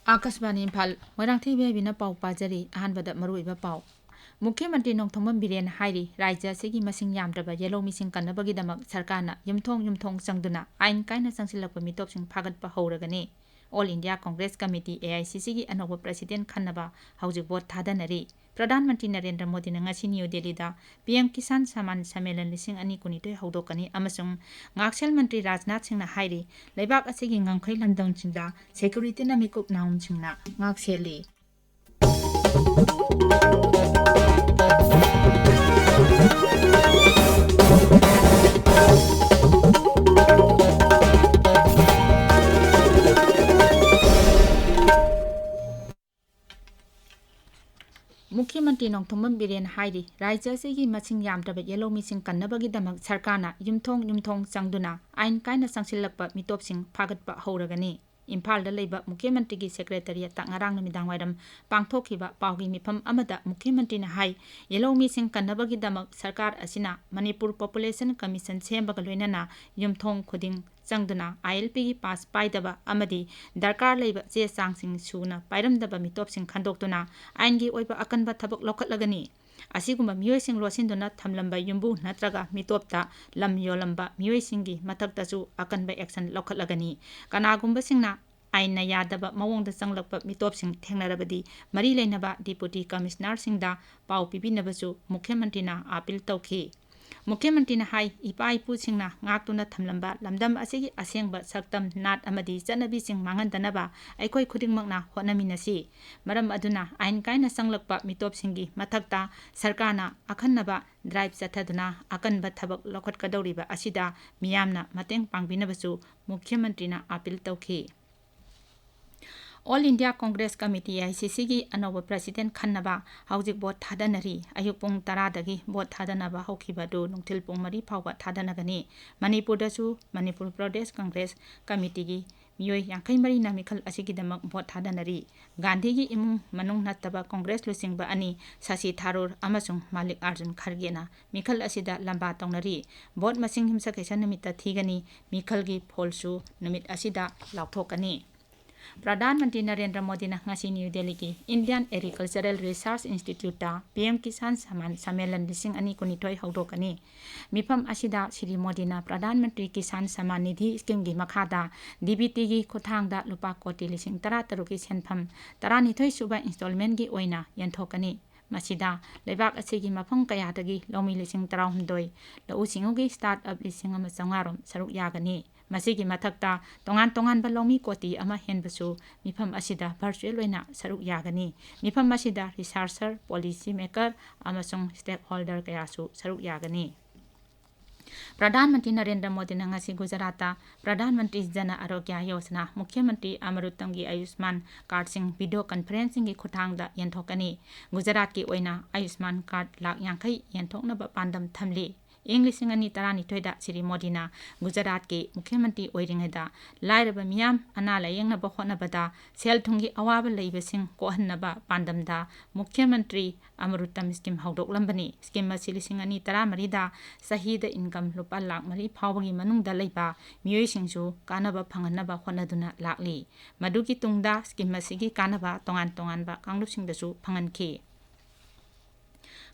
आकाशवाणी इम्फाल मोइरांथेम इबेहाइबिना पाउ पाजरी अहानबदा मरुइबा पाउ मुख्यमंत्री नोंथोंबम बिरेन हाइरी राज्य असिगी मसिंग यामद्रबा येलो मिसिंग कन्नबगिदमक सरकारना युमथोंग चंगदुना आइन कायना चंगसिलक्पा मितोपसिंग फागतपा हौरगनी all India Congress committee AICC की अनौब प्रेसिडेंट खन्नबा हौजिक वोट थादनरी प्रधानमंत्री नरेंद्र मोदी ngasi न्यू दिल्ली दा PM किसान सम्मान सम्मेलन लिसिंग अनि कुनितोय हौदोकनी अमसुंग ngakshel मंत्री राजनाथ सिंह हाइरी लेबाक असिगी ngangkhai lamdang chingda security na mikup naum chingna ngaksheli मुख्यमंत्री नोंथोंबम बिरेन हाइरी राज्य असिगी मसिंग यामद्रबा येलो मिसिंग कन्नबगिदमक सरकारना युमथोंग चंगदुना आइन कायना चंगसिलक्पा मितोपसिंग फागतपा हौरगनी इम्फाल लेबा मुख्यमंत्री की सेक्रेटरियत तांगारांग नमिदांगवाइरम पांगथोखिबा पाउगी मिफम अमदा मुख्यमंत्री ना हाई येलो मिसिंग कन्नबगिदमक सरकार असिना मणिपुर पॉपुलेशन कमीशन सेमबगा लोइनना युमथोंग खुदिंग चंगदुना ILP की पास पाइदबा अमदी दरकार लेबा चे चांगसिंग सुना पाइरमदबा मितोपसिंग खंदोक्तुना आइनगी ओइबा अकनबा थबक लोखतलगनी असिगुम्बा मियोइसिंग लोसिंदुना थमलंबा युम्बु नत्रगा मितोपता लम योलंबा मियोइसिंगी मथक्तसु अकनबा एक्शन लोखतलगनी कनागुम्बसिंगना आइन यादबा मवोंगदा चंगलक्पा मितोपसिंग थेंगनरबदी मरी लेनबा डिप्यूटी कमिश्नर सिंगदा पाउ पिबिनबसु मुख्यमंत्रीना अपील तौखी मुख्यमंत्री हाई इपा इपू सिंगना ngaktuna thamlamba lamdam asigi asengba saktam nat amadi chanabi sing mangandanaba aikoi khudingmakna hotnaminasi maram aduna ain kaina sanglakpa mitop singi mathakta sarkarna akhannaba drive chathaduna akanba thabak lokhatkadoriba asida miyamna mateng pangbinabasu मुख्यमंत्री ना appeal तौखी all India Congress committee AICC की अनौब president खन्नबा हौजिक vote थादनरी अयुक पुंग 10 वोट थादनबा हौखिबदु नुंथिल पुंग 4 फावबा थादनगनी मणिपुरदसु मणिपुर प्रदेश कांग्रेस कमिटी की मियोय 54 ना मिखल असिगिदमक वोट थादनरी गांधी की इमुंग मनुंग नत्तबा कांग्रेस लुसिंगबा अनि शशि थारूर अमसुंग मालिक अर्जुन खरगेना मिखल असिदा लंबा तौनरी वोट मसिंग हिमसकेशन निमित्त थीगनी मिखल की फोलसु निमित्त असिदा लाउथोकनी प्रधानमंत्री नरेंद्र मोदी ngasi न्यू दिल्ली की Indian agricultural research institute PM किसान सम्मान सम्मेलन लिसिंग अनि कुनिथोय हौदोकनी मिफम असिदा श्री मोदी प्रधानमंत्री किसान सम्मान निधि स्कीम की मखादा DBT की खुथांगदा लुपा कोटी लिसिंग 13 की सेनफम 12 सुबा इंस्टॉलमेंट की ओइना यंथोकनी मसिदा लेबाक असिगी मफम कयादगी लौमी लिसिंग 13 लौ सिंगुगी स्टार्टअप लिसिंग 500 सरुक यागनी मसिगी मथक्ता तोंगान लौमी कोटी अमा हेनबसु मिफम असिदा वर्चुअल ओइना सरुक यागनी मिफम असिदा रिसर्चर पॉलिसी मेकर अमसुंग स्टेक होल्डर कयासु सरुक यागनी प्रधानमंत्री नरेंद्र मोदी ngasi गुजरात प्रधानमंत्री जन आरोग्य योजना मुख्यमंत्री अमरुतम की Ayushman card Singh video conferencing की खुथांगदा यंथोकनी गुजरात की ओइना आयुष्मान कार्ड लाख 50 यंथोकनबा पांदम थमली इंग्लिश 2012 श्री मोदी गुजरात के मुख्यमंत्री ओइरिंगदा लाइरब मियाम अना लायेंगनब होनबदा सेल थुंगी अवाब लैबसिंग कोहन्नबा पांदमदा मुख्यमंत्री अमरुतम स्कीम हौदोकलंबनी स्कीम 2013 सहीद इनकम लुपा लाख 4 फावगी मनुंगदा लैबा मियोइसिंगसु कानबा फंगनबा होनदुना लाखली मदुगी तुंगदा स्कीम सिगी कानबा तोंगानबा कांगलुसिंगदसु फंगनखी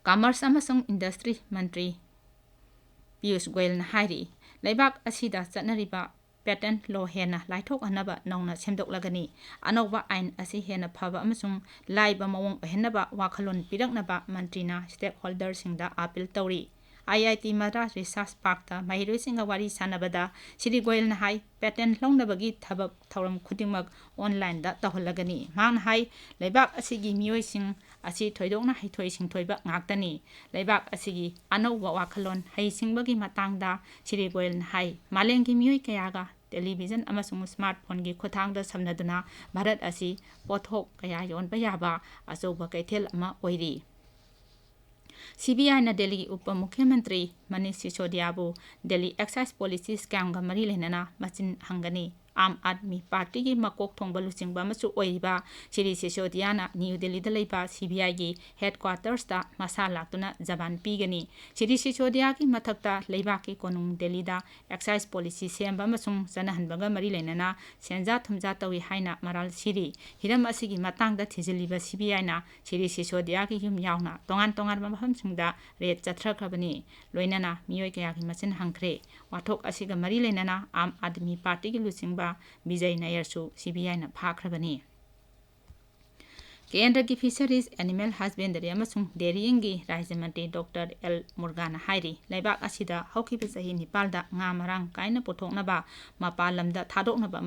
कॉमर्स अमसुंग इंडस्ट्री मंत्री पीयूष गोयल हाइरी लेबाक असिदा चटनरिबा पेटेंट लॉ हेना लाइथोक हनबा नौना सेमदोकलगनी अनौबा आइन असि हेना फबा अमसुंग लाइबा मवोंग हेनबा वाखलोन पिरकनबा मंत्रीना स्टेक होल्डर सिंगदा अपील तौरी IIT मद्रास रिसर्च पार्क महिरोइसिंग वारी सानबदा श्री गोयल हाई पेटेंट लौनबगी थबक थौरम खुदिमक ऑनलाइन दा तहलगनी मान हाई लेबाक असिगी मियोइसिंग असि थोइदोकना हैथोइ सिंथोइबा ngakतनी लेबाक असिगी अनौबा वाखलोन हैसिंगबगी मतांगदा श्री गोयल हाई मालेंगी मियोइ कयागा टेलीविजन अमसुंग स्मार्टफोन की खुथांगदा समनदुना भारत असि पोथोक कया योनबा याबा अचौबा कैथेल अमा ओइरी CBI दिल्ली उप मुख्यमंत्री मनीष सिसोदियाबू दिल्ली एक्साइज पॉलिसी स्कैम मरी लेना मचिन हंगनी आम आदमी पार्टी की मकोक थोंबा लुचिंबा मचु ओइबा श्री सिसोदियाना न्यू दिल्ली दा लेबा सीबीआई की हेडक्वार्टर्स दा मसा लाक्तुना जबान पीगनी श्री सिसोदिया की मथक्ता लेबा की कोनुंग दिल्ली दा एक्साइज पॉलिसी सेंबा मसुंग जनहनबगा मरी लेनना सेंजा थुमजा तवी हाइना मराल सिरी हिरम असिगी मतंगदा थिजिलिबा सीबीआई ना श्री सिसोदिया की युम यावना तोंगान तोंगान मफमसिंगदा रेड चथ्रखबनी लोइनना मियोय कया की मचिन हंख्रे वाथोक असिगा मरी लेनना आम आदमी पार्टी की लुचिंबा विजय नायरसु सीबीआई ना फाख्रबनी केंद्र की फिशरीज एनिमल हस्बेंडरी डेयरिंग की राज्य मंत्री डॉक्टर एल मुर्गान हाइरी लेबाक असिदा हौखिबा चही निपालदा nga marang kaina पुथोकनबा मपाल लमदा थादोकनबा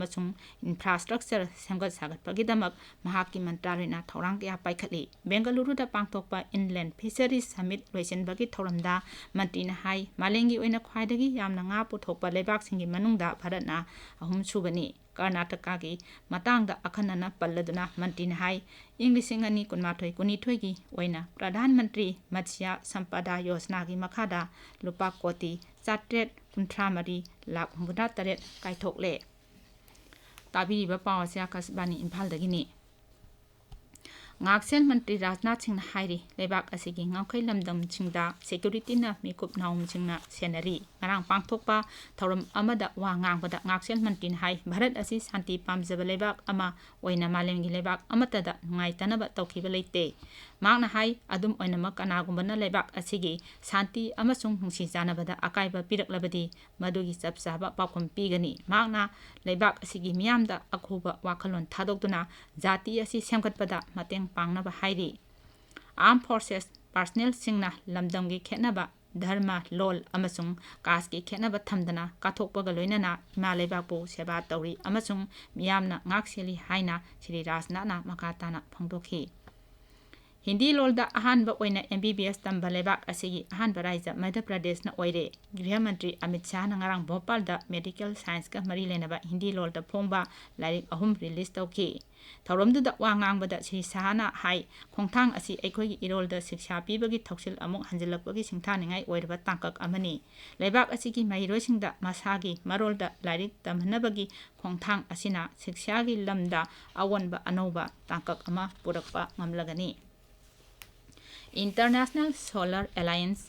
इंफ्रास्ट्रक्चर सेमगत सागतपगिदमक महाकी मंत्रालयना थौरांग कया पाइखली बेंगलुरुदा पांगथोकपा इनलैंड फिशरीज समिट लोइसनबगी थौरमदा मंत्रीना हाई मालेंगी ओइना ख्वाइदगी यामना nga पुथोकपा लेबाकसिंगी मनुंगदा भारतना अहुम सुबनी कर्नाटका की मतंगदा अखनना पल्लदुना मंत्रीना हाई इंग्लिशिंग अनि कुनमाथोई कुनीथोई की ओइना प्रधानमंत्री मत्स्य संपदा योजना की मखादा लुपा कोटी 753 काइथोकले ताबिरिबा पावसे आकाशवाणी इम्फालदगिनी ngaksen मंत्री राजनाथ सिंह हाइरी लेबाक असिगी ngaukhai lamdam chingda security na mikup naum chingna senari ngarang pangthokpa thoram amada wa ngangbada ngaksen मंत्री hai bharat asi santi pamjaba lebak ama oina malengi lebak amata da ngai tanaba tawkhiba leite makna hai adum oina makanagumbana lebak asigi santi amasung nungsi janabada akaiba piraklabadi madugi chapchaba pakhom pigani makna lebak asigi miyamda akhuba wakhalon thadokduna jati asi semgatpada mateng पांगनबा हाइरी arm forces personnel सिंगना लमदम की खेनबा धर्म लोल अमसुंग कास की खेनबा थमदना काथोकपगा लोइनना इमा लेबाकपु सेवा तौरी अमसुंग मियामना ngakसेली हाइना श्री राजनाथना मकाताना फंगदोखी हिंदी लोलदा अहानबा ओइना एमबीबीएस तंबा लेबाक असिगी अहानबा राज्य मध्य प्रदेश ना ओइरे गृह मंत्री अमित शाह ना ngarang भोपाल दा मेडिकल साइंस का मरी लेनबा हिंदी लोलदा फोंबा लाइक अहुम रिलीज तौकी थौरमदुदा वा ngangbada श्री शाहना हाई खोंथांग असि अखोगी इरोलदा शिक्षा पीबगी थौसिल अमुक हंजिलकपगी सिंथानिंगाई ओइरबा तांकक अमनी लेबाक असिगी महिरोसिंगदा मसागी मरोलदा लाइक तमहनबगी खोंथांग असिना शिक्षागी लमदा अवनबा अनौबा तांकक अमा पुरकपा ngамलगनी इंटरनेशनल सोलर अलायंस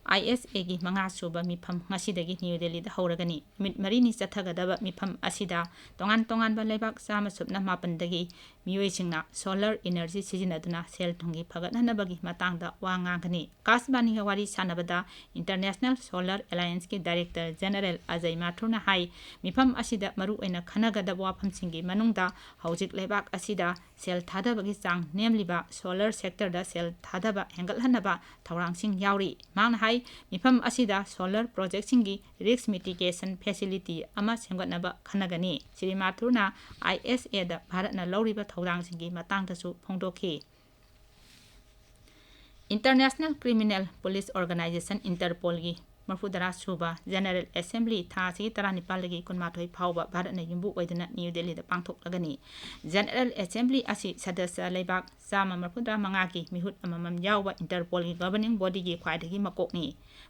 ISA की मंगा सुबा मिफम ngasiदगी न्यू दिल्ली दा हौरगनी मिट मरीनी चथगदबा मिफम असिदा तोंगान तोंगान बा लेबाक सामा सुबना मापनदगी मियोइसिंगना सोलर एनर्जी सिजिनदुना सेल थुंगी फगतनबगी मतंगदा वा nganगनी कासबानी वारी सानबदा इंटरनेशनल सोलर अलायंस के डायरेक्टर जनरल अजय माथुरना हाई मिफम असिदा मरु ओइना खनगदबा वाफमसिंगी मनुंगदा हौजिक लेबाक असिदा सेल थादबगी चांग नेमलिबा सोलर सेक्टर दा सेल थादबा हेंगलहनबा थौरांगसिंग यावरी मांग हाई मिफम असिदा सोलर प्रोजेक्ट सिंगी रिस्क मिटिगेशन फैसिलिटी अमा सेमगतनबा खनगनी श्री माथुरना ISA दा भारतना लौरिबा थौरांग सिंगी मतंगदसु फोंदोखी international criminal police organisation Interpol की मरफुदरा सुबा जनरल असेंबली थासी तरानिपालगी कुनमाथोई फावबा भारतना युम्बु ओइदना न्यू दिल्ली दा पांगथोकलगनी जनरल असेंबली असि सदस्य लेबाक चामा मरफुदरा मंगाकी मिहुत अममम यावबा इंटरपोल की गवर्निंग बॉडी की ख्वाइदगी मकोकनी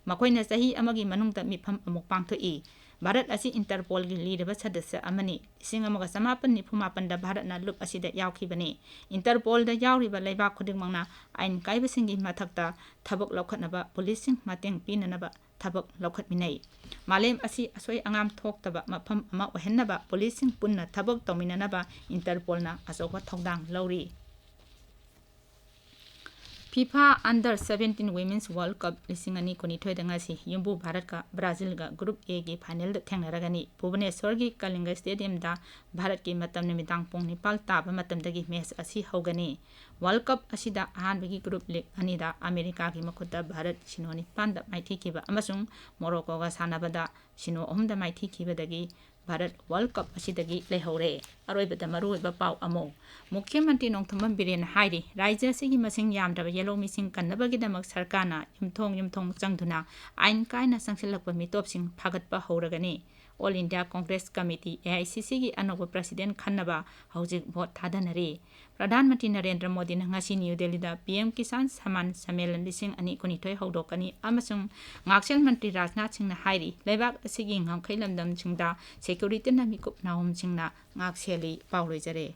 मखोइना चही अमगी मनुंगदा मिफम अमुक पांगथोई भारत असि इंटरपोल की लीडब सदस्य अमनी 1994 भारतना लुप असिदा यावखिबनी इंटरपोल दा यावरिबा लेबाक खुदिंगमंगना आइन काइबसिंगी मथक्ता थबक लौखतनबा पुलिसिंग मतेंग पीननबा थबक लौखतमिनै मालेम असि असोय अंगाम थोक्तबा मफम अमा ओहेन्नबा पुलिसिंग पुन्ना थबक तौमिननबा इंटरपोलना अचौबा थौदांग लौरी FIFA Under 17 Women's World Cup 2022 युम्बु भारत का ब्राजील का ग्रुप ए की फाइनल थेंगनरगनी भुवनेश्वर की कलिंग स्टेडियम दा भारत की मतम निमिदांग पुंग निपाल ताबा मतमदगी मैच असि हौगनी वर्ल्ड कप असिदा अहानबगी ग्रुप लीग अनिदा अमेरिका की मखुदा भारत सिनो निपान दा माइथीखिबा अमसुंग मोरोको गा सानाबदा सिनो अहुमदा माइथीखिबदगी भारत वर्ल्ड कप असिदगी लेहौरे अरोइबदा मरुइबा पाव अमो मुख्यमंत्री नोंथमम बिरेन हाइरी राज्य असिगी मसिंग यामद्रबा येलो मिसिंग कन्नबगिदमक सरकारना युमथोंग चंगदुना आइन कायना संगसिलकपा मितोपसिंग फागतपा हौरगनी all India Congress committee AICC की अनोब प्रेसिडेंट खन्नबा हौजिक भोट थादनरी प्रधानमंत्री नरेंद्र मोदी ngasi न्यू दिल्ली दा PM किसान सम्मान सम्मेलन लिसिंग अनि कुनिथोय हौदोकनी अमसुंग ngakchel मंत्री राजनाथ सिंह ना हाइरी लेबाक असिगी ngangkhai lamdam singda security na mikup naum singna ngak seli पावलोइजरे।